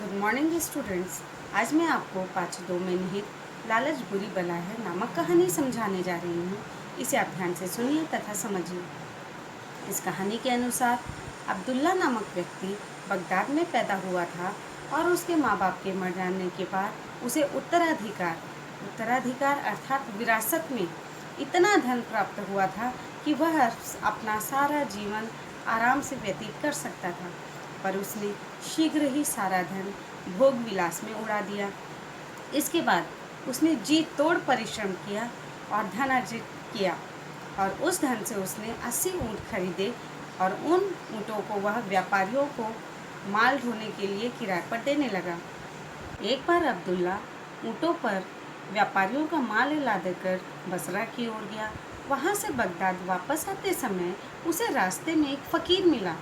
Good morning students. आज मैं आपको 5 में निहित लालच बुरी बला है नामक कहानी समझाने जा रही हूँ। इसे आप ध्यान से सुनिए तथा समझिए। इस कहानी के अनुसार अब्दुल्ला नामक व्यक्ति बगदाद में पैदा हुआ था और उसके माँ बाप के मर जाने के बाद उसे उत्तराधिकार अर्थात विरासत में इतना धन प्राप्त हुआ था कि वह अपना सारा जीवन आराम से व्यतीत कर सकता था। पर उसने शीघ्र ही सारा धन भोग विलास में उड़ा दिया। इसके बाद उसने जी तोड़ परिश्रम किया और धन अर्जित किया और उस धन से उसने 80 ऊँट खरीदे और उन ऊँटों को वह व्यापारियों को माल ढोने के लिए किराए पर देने लगा। एक बार अब्दुल्ला ऊँटों पर व्यापारियों का माल लादकर बसरा की ओर गया। वहाँ से बगदाद वापस आते समय उसे रास्ते में एक फ़कीर मिला।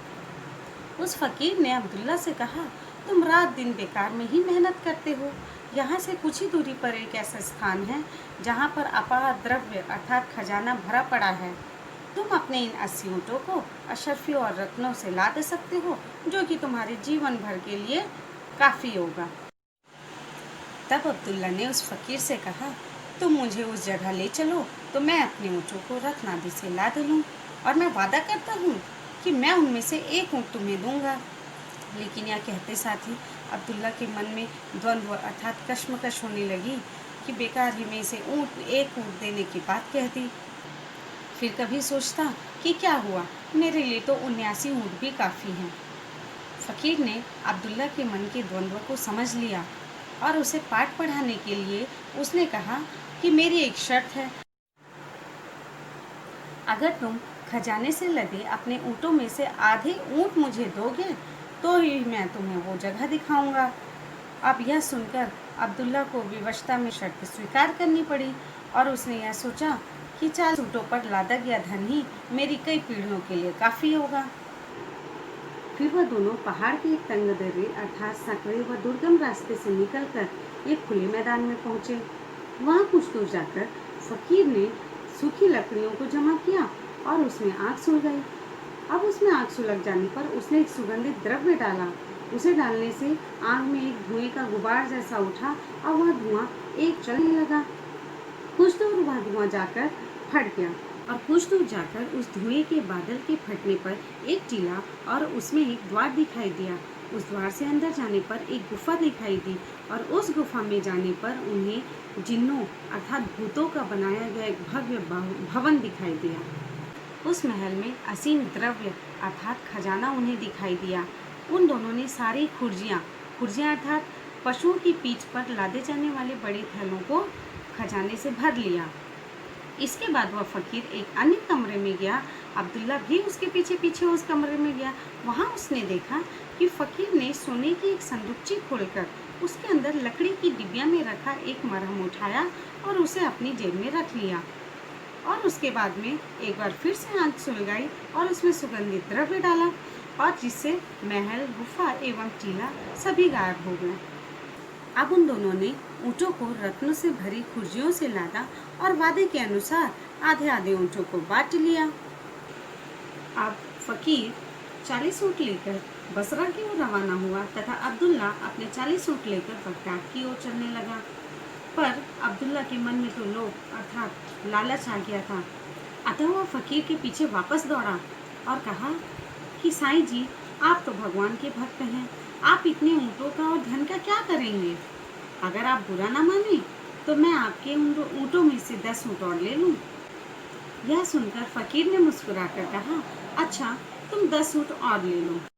उस फकीर ने अब्दुल्ला से कहा, तुम रात दिन बेकार में ही मेहनत करते हो। यहाँ से कुछ ही दूरी पर एक ऐसा स्थान है जहाँ पर अपार द्रव्य अर्थात खजाना भरा पड़ा है। तुम अपने इन 80 ऊँटों को अशर्फियों और रत्नों से लाद सकते हो, जो कि तुम्हारे जीवन भर के लिए काफ़ी होगा। तब अब्दुल्ला ने उस फकीर से कहा, तुम मुझे उस जगह ले चलो तो मैं अपने ऊँटों को रत्नादि से लाद लूँ और मैं वादा करता हूँ कि मैं उनमें से एक ऊँट तुम्हें दूंगा। लेकिन यह कहते साथ ही अब्दुल्ला के मन में द्वंद्व अर्थात कश्मकश होने लगी कि बेकार ही में इसे एक ऊँट देने की बात कह दी। फिर कभी सोचता कि क्या हुआ, मेरे लिए तो 79 ऊँट भी काफ़ी हैं। फ़कीर ने अब्दुल्ला के मन के द्वंद्व को समझ लिया और उसे पाठ पढ़ाने के लिए उसने कहा कि मेरी एक शर्त है। अगर तुम खजाने से लदे अपने ऊँटों में से आधे ऊँट मुझे दोगे तो ही मैं तुम्हें वो जगह दिखाऊंगा। अब यह सुनकर अब्दुल्ला को विवशता में शर्त स्वीकार करनी पड़ी और उसने यह सोचा कि 40 ऊँटों पर लादा गया धन ही मेरी कई पीढ़ियों के लिए काफ़ी होगा। फिर वह दोनों पहाड़ के एक तंग दर्रे अर्थात संकरे व दुर्गम रास्ते से निकलकर एक खुले मैदान में पहुँचे। वहाँ कुछ दूर जाकर फ़कीर ने सूखी लकड़ियों को जमा किया और उसमें आग सुलग गई। अब उसमें आग सुलग जाने पर उसने एक सुगंधित द्रव्य डाला। उसे डालने से आग में एक धुएं का गुबार जैसा उठा और वह धुआं एक चलने लगा। कुछ दूर वह धुआं जाकर फट गया और कुछ दूर जाकर उस धुएं के बादल के फटने पर एक टीला और उसमें एक द्वार दिखाई दिया। उस द्वार से अंदर जाने पर एक गुफा दिखाई दी और उस गुफा में जाने पर उन्हें जिन्नों अर्थात भूतों का बनाया गया एक भव्य भवन दिखाई दिया। उस महल में असीम द्रव्य अर्थात खजाना उन्हें दिखाई दिया। उन दोनों ने सारी खुर्जियाँ अर्थात पशुओं की पीठ पर लादे जाने वाले बड़े थैलों को खजाने से भर लिया। इसके बाद वह फ़कीर एक अन्य कमरे में गया। अब्दुल्ला भी उसके पीछे पीछे उस कमरे में गया। वहाँ उसने देखा कि फ़कीर ने सोने की एक संदूकची खोलकर उसके अंदर लकड़ी की डिबिया में रखा एक मरहम उठाया और उसे अपनी जेब में रख लिया और उसके बाद में एक बार फिर से आग सुलगाई और उसमें सुगंधित द्रव्य डाला और जिससे महल, गुफा एवं टीला सभी गायब हो गए। अब उन दोनों ने ऊँटों को रत्नों से भरी खुर्जियों से लादा और वादे के अनुसार आधे आधे ऊँटों को बांट लिया। अब फ़कीर 40 ऊँट लेकर बसरा की ओर रवाना हुआ तथा अब्दुल्ला अपने 40 ऊँट लेकर बगदाद की ओर चलने लगा। पर अब्दुल्ला के मन में तो लोभ अर्थात लालच आ गया था। अतः वह फ़कीर के पीछे वापस दौड़ा और कहा कि साईं जी, आप तो भगवान के भक्त हैं, आप इतने ऊँटों का और धन का क्या करेंगे? अगर आप बुरा ना माने तो मैं आपके ऊँटों में से 10 ऊँट और ले लूँ। यह सुनकर फ़कीर ने मुस्कुराकर कहा, अच्छा, तुम 10 ऊँट और ले लो।